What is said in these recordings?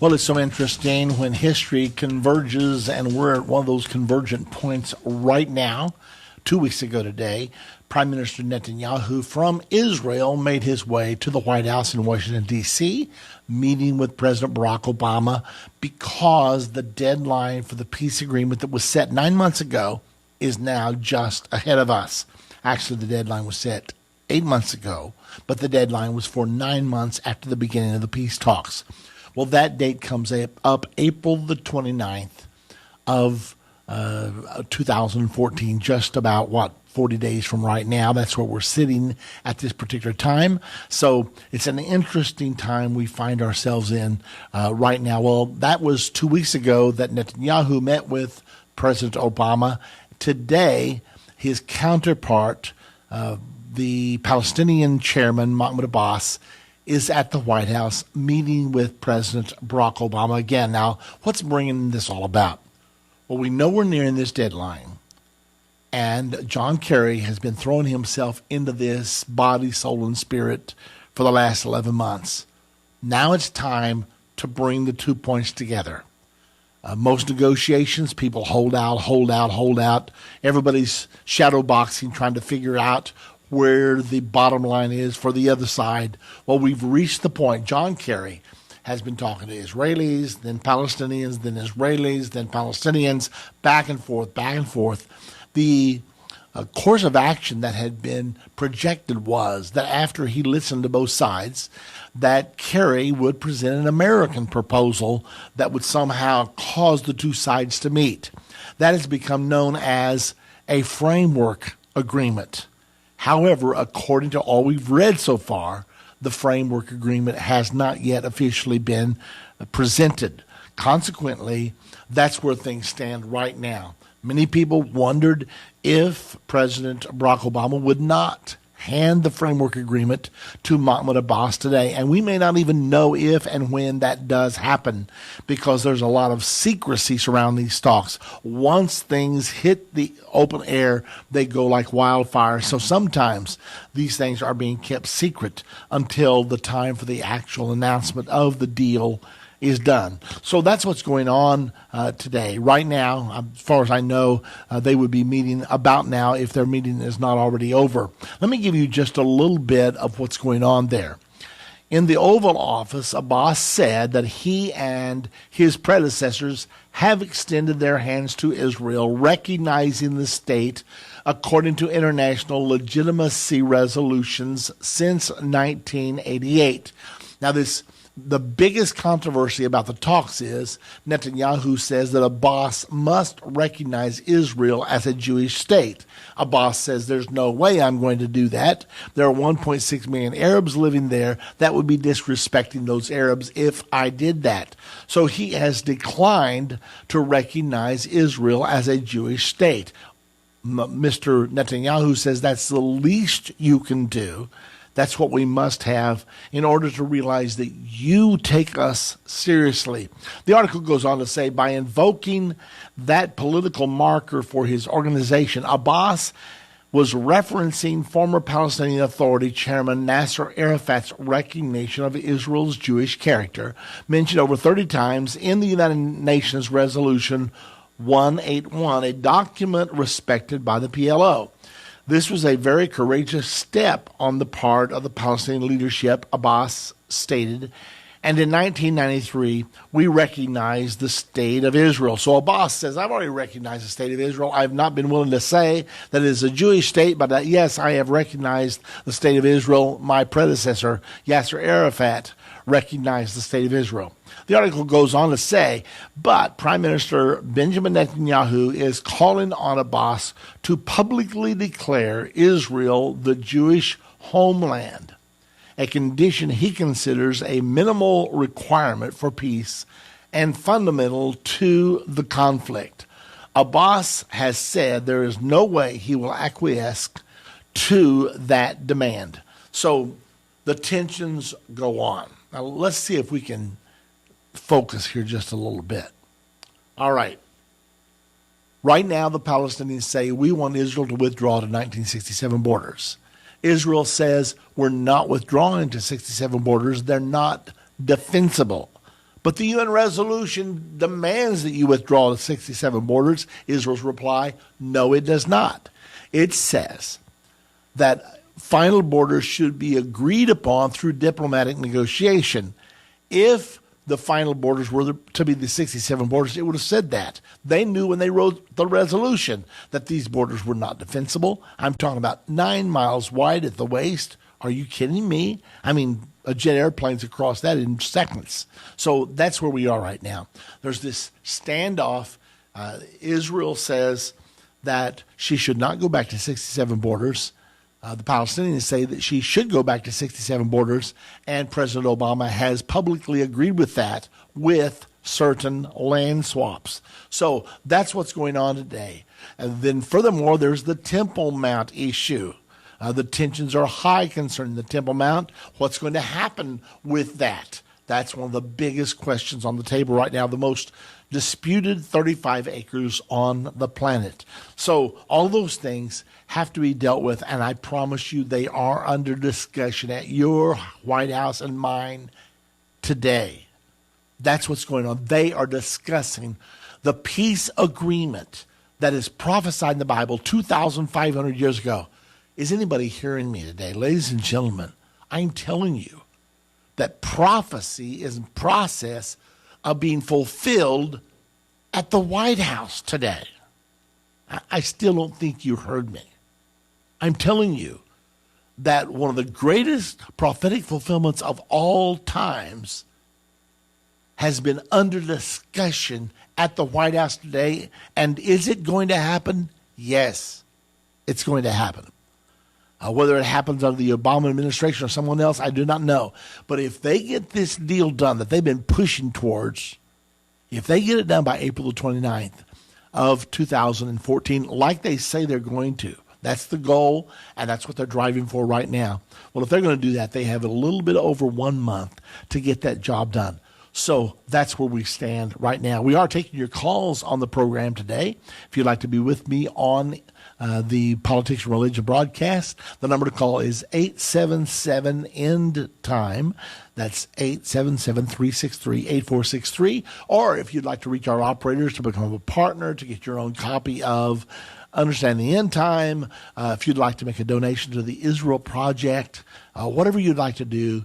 Well, it's so interesting when history converges, and we're at one of those convergent points right now. 2 weeks ago today, Prime Minister Netanyahu from Israel made his way to the White House in Washington, D.C., meeting with President Barack Obama because the deadline for the peace agreement that was set 9 months ago is now just ahead of us. Actually, the deadline was set 8 months ago, but the deadline was for 9 months after the beginning of the peace talks. Well, that date comes up April the 29th of 2014, just about, 40 days from right now. That's where we're sitting at this particular time. So it's an interesting time we find ourselves in right now. Well, that was 2 weeks ago that Netanyahu met with President Obama. Today, his counterpart, the Palestinian chairman, Mahmoud Abbas, is at the White House meeting with President Barack Obama again. Now, what's bringing this all about? Well, we know we're nearing this deadline, and John Kerry has been throwing himself into this body, soul, and spirit for the last 11 months. Now it's time to bring the 2 points together. Most negotiations, people hold out. Everybody's shadow boxing, trying to figure out where the bottom line is for the other side. Well, we've reached the point. John Kerry has been talking to Israelis, then Palestinians, then Israelis, then Palestinians, back and forth. The course of action that had been projected was that after he listened to both sides, that Kerry would present an American proposal that would somehow cause the two sides to meet. That has become known as a framework agreement. However, according to all we've read so far, the framework agreement has not yet officially been presented. Consequently, that's where things stand right now. Many people wondered if President Barack Obama would not hand the framework agreement to Mahmoud Abbas today. And we may not even know if and when that does happen because there's a lot of secrecy surrounding these talks. Once things hit the open air, they go like wildfire. So sometimes these things are being kept secret until the time for the actual announcement of the deal is done. So that's what's going on today. Right now, as far as I know, they would be meeting about now if their meeting is not already over. Let me give you just a little bit of what's going on there. In the Oval Office, Abbas said that he and his predecessors have extended their hands to Israel, recognizing the state according to international legitimacy resolutions since 1988. Now, the biggest controversy about the talks is Netanyahu says that Abbas must recognize Israel as a Jewish state. Abbas says there's no way I'm going to do that. There are 1.6 million Arabs living there. That would be disrespecting those Arabs if I did that. So he has declined to recognize Israel as a Jewish state. Mr. Netanyahu says that's the least you can do. That's what we must have in order to realize that you take us seriously. The article goes on to say, by invoking that political marker for his organization, Abbas was referencing former Palestinian Authority Chairman Nasser Arafat's recognition of Israel's Jewish character, mentioned over 30 times in the United Nations Resolution 181, a document respected by the PLO. This was a very courageous step on the part of the Palestinian leadership, Abbas stated. And in 1993, we recognized the state of Israel. So Abbas says, I've already recognized the state of Israel. I've not been willing to say that it is a Jewish state, but yes, I have recognized the state of Israel. My predecessor, Yasser Arafat, recognized the state of Israel. The article goes on to say, but Prime Minister Benjamin Netanyahu is calling on Abbas to publicly declare Israel the Jewish homeland, a condition he considers a minimal requirement for peace and fundamental to the conflict. Abbas has said there is no way he will acquiesce to that demand. So the tensions go on. Now let's see if we can focus here just a little bit. All right. Right now, the Palestinians say we want Israel to withdraw to 1967 borders. Israel says we're not withdrawing to 67 borders. They're not defensible. But the UN resolution demands that you withdraw the 67 borders. Israel's reply, no, it does not. It says that final borders should be agreed upon through diplomatic negotiation. If the final borders were to be the 67 borders, it would have said that. They knew when they wrote the resolution that these borders were not defensible. I'm talking about 9 miles wide at the waist. Are you kidding me? I mean, a jet airplane's across that in seconds. So that's where we are right now. There's this standoff. Israel says that she should not go back to 67 borders. The Palestinians say that she should go back to 67 borders, and President Obama has publicly agreed with that with certain land swaps. So that's what's going on today. And then furthermore, there's the Temple Mount issue. The tensions are high concerning the Temple Mount. What's going to happen with that? That's one of the biggest questions on the table right now, the most disputed 35 acres on the planet. So all those things have to be dealt with, and I promise you they are under discussion at your White House and mine today. That's what's going on. They are discussing the peace agreement that is prophesied in the Bible 2,500 years ago. Is anybody hearing me today? Ladies and gentlemen, I'm telling you that prophecy is in process of being fulfilled at the White House today. I still don't think you heard me. I'm telling you that one of the greatest prophetic fulfillments of all times has been under discussion at the White House today. And is it going to happen? Yes, it's going to happen. Whether it happens under the Obama administration or someone else, I do not know. But if they get this deal done that they've been pushing towards, if they get it done by April the 29th of 2014, like they say they're going to, that's the goal, and that's what they're driving for right now. Well, if they're going to do that, they have a little bit over 1 month to get that job done. So that's where we stand right now. We are taking your calls on the program today. If you'd like to be with me on the Politics and Religion broadcast, the number to call is 877-END-TIME. That's 877-363-8463. Or if you'd like to reach our operators to become a partner, to get your own copy of Understand the End Time, if you'd like to make a donation to the Israel Project, whatever you'd like to do,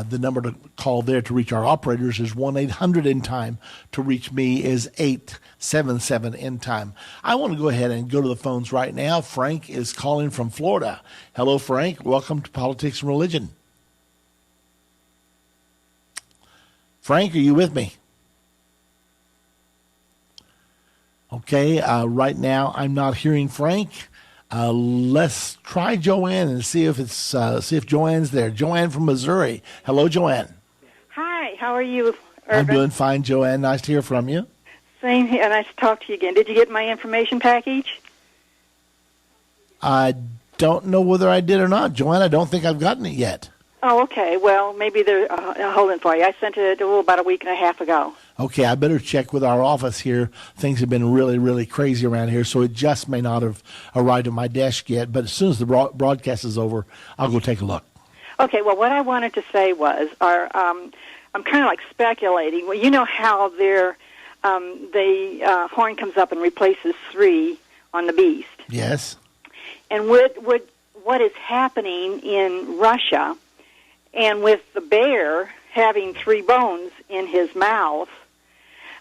the number to call there to reach our operators is 1-800-END-TIME. To reach me is 877-END-TIME. I want to go ahead and go to the phones right now. Frank is calling from Florida. Hello, Frank. Welcome to Politics and Religion. Frank, are you with me? Okay, right now I'm not hearing Frank. Let's try Joanne and see if Joanne's there. Joanne from Missouri. Hello, Joanne. Hi, how are you, Urban? I'm doing fine, Joanne. Nice to hear from you. Same here. Nice to talk to you again. Did you get my information package? I don't know whether I did or not, Joanne. I don't think I've gotten it yet. Oh, okay. Well, maybe they're holding for you. I sent it about a week and a half ago. Okay, I better check with our office here. Things have been really, really crazy around here, so it just may not have arrived at my desk yet. But as soon as the broadcast is over, I'll go take a look. Okay, well, what I wanted to say was, I'm kind of like speculating. Well, you know how the horn comes up and replaces 3 on the beast. Yes. And what is happening in Russia, and with the bear having 3 bones in his mouth,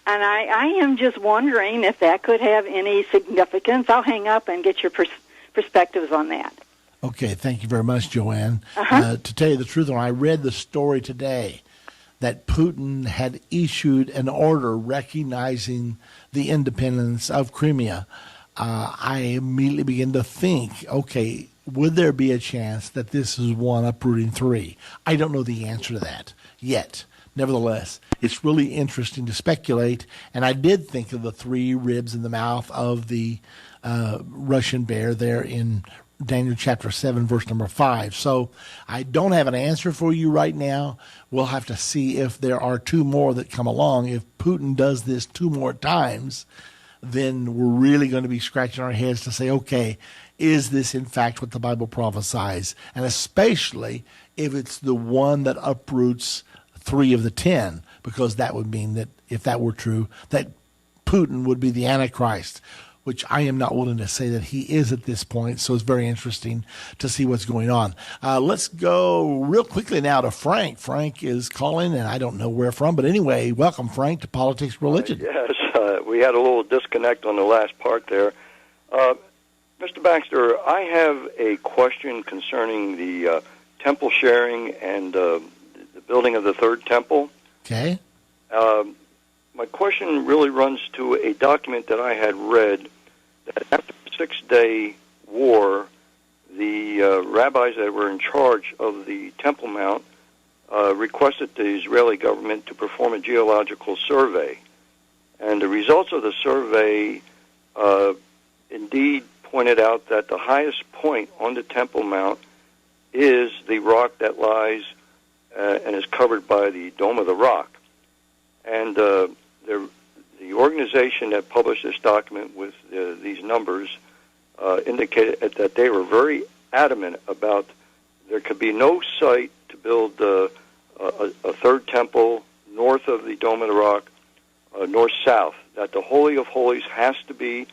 and I am just wondering if that could have any significance. I'll hang up and get your perspectives on that. Okay, thank you very much, Joanne. To tell you the truth, when I read the story today that Putin had issued an order recognizing the independence of Crimea, I immediately began to think, okay, would there be a chance that this is one uprooting 3? I don't know the answer to that yet. Nevertheless, it's really interesting to speculate, and I did think of the 3 ribs in the mouth of the Russian bear there in Daniel chapter 7, verse number 5. So I don't have an answer for you right now. We'll have to see if there are 2 more that come along. If Putin does this 2 more times, then we're really going to be scratching our heads to say, okay, is this in fact what the Bible prophesies? And especially if it's the one that uproots 3 of the 10, because that would mean that if that were true, that Putin would be the Antichrist, which I am not willing to say that he is at this point. So it's very interesting to see what's going on. Let's go real quickly now to Frank. Frank is calling, and I don't know where from, but anyway, welcome, Frank, to Politics Religion. Yes, we had a little disconnect on the last part there. Mr. Baxter, I have a question concerning the temple sharing and the building of the third temple. Okay. My question really runs to a document that I had read that after the 6-day war, the rabbis that were in charge of the Temple Mount requested the Israeli government to perform a geological survey. And the results of the survey indeed pointed out that the highest point on the Temple Mount is the rock that lies and is covered by the Dome of the Rock. And the organization that published this document with these numbers indicated that they were very adamant about there could be no site to build a third temple north of the Dome of the Rock, north-south, that the Holy of Holies has to be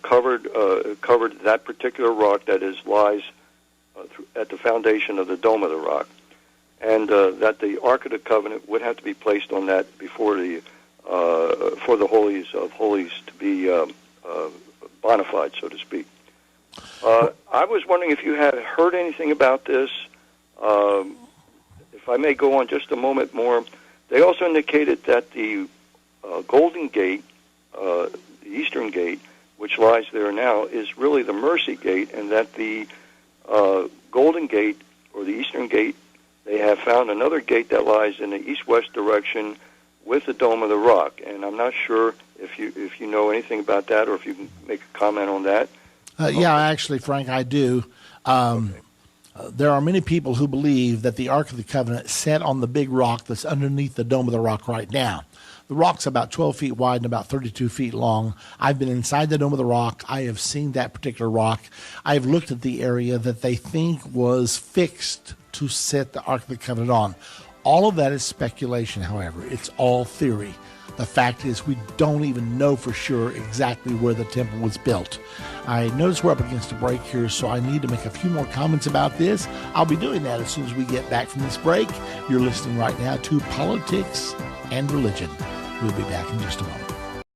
covered that particular rock that lies at the foundation of the Dome of the Rock, and that the Ark of the Covenant would have to be placed on that before for the Holies of Holies to be bona fide, so to speak. I was wondering if you had heard anything about this. If I may go on just a moment more, they also indicated that the Golden Gate, the Eastern Gate, which lies there now, is really the Mercy Gate, and that the Golden Gate, or the Eastern Gate, they have found another gate that lies in the east-west direction with the Dome of the Rock. And I'm not sure if you know anything about that, or if you can make a comment on that. Yeah, actually, Frank, I do. There are many people who believe that the Ark of the Covenant sat on the big rock that's underneath the Dome of the Rock right now. The rock's about 12 feet wide and about 32 feet long. I've been inside the Dome of the Rock. I have seen that particular rock. I've looked at the area that they think was fixed to set the Ark of the Covenant on. All of that is speculation, however. It's all theory. The fact is, we don't even know for sure exactly where the temple was built. I notice we're up against a break here, so I need to make a few more comments about this. I'll be doing that as soon as we get back from this break. You're listening right now to Politics and Religion. We'll be back in just a moment.